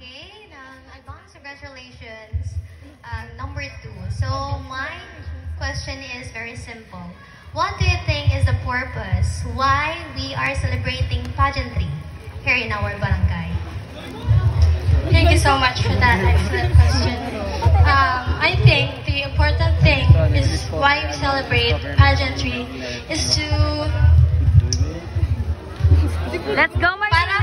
Okay, advance congratulations. Number 2. So my question is very simple. What do you think is the purpose why we are celebrating pageantry here in our barangay? Thank you so much for that excellent question. I think the important thing is why we celebrate pageantry is to Let's go, Martina! para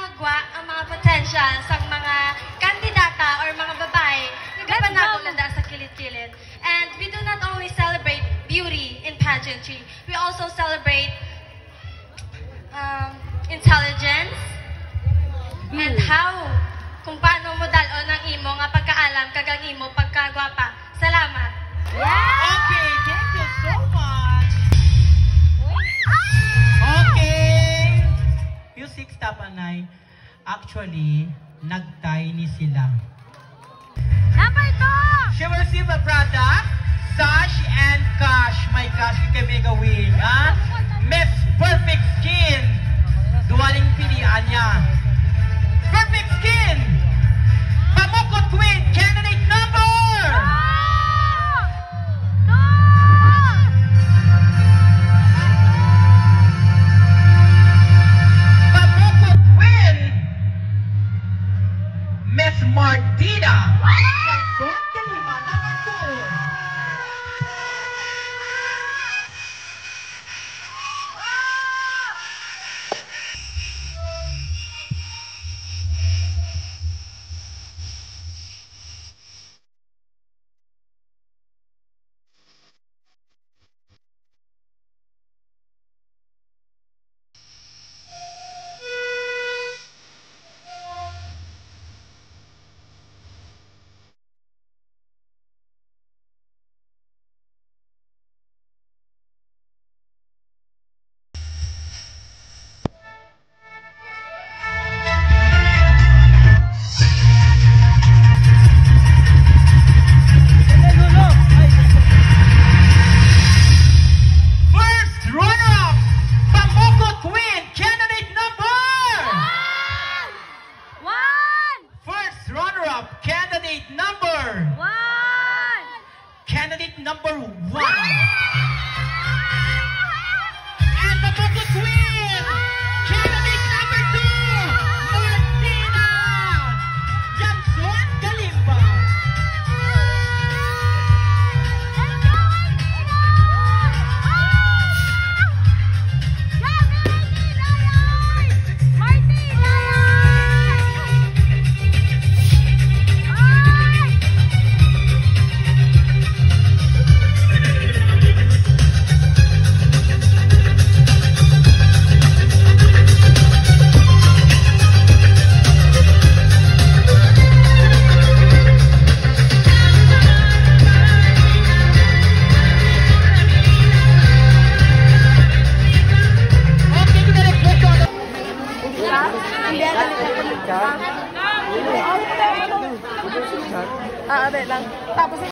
magwa ang mga potential sa mga kandidata or mga babae na gabanagulanda sa kilid-kilid. And we do not only celebrate beauty in pageantry, we also celebrate intelligence and how kung paano mo dalon ang imo nga pagkaalam kagang imo pagkagwapa. Salamat. Okay, thank you so much. Okay. Music Tapanay. Actually, nagtay ni sila. Number 2! She will receive a product, Sash and Cash. My gosh, you can make a win, ha? Miss Perfect Skin. Duwaling pilihan niya. Perfect Skin. Pamukot Queen, candidate number! Pamukot Queen, Miss Martina. Candidate number 1. And Pamukot Queen, candidate number 2, Martina Jamson Kalimba. Abe lang. Tapos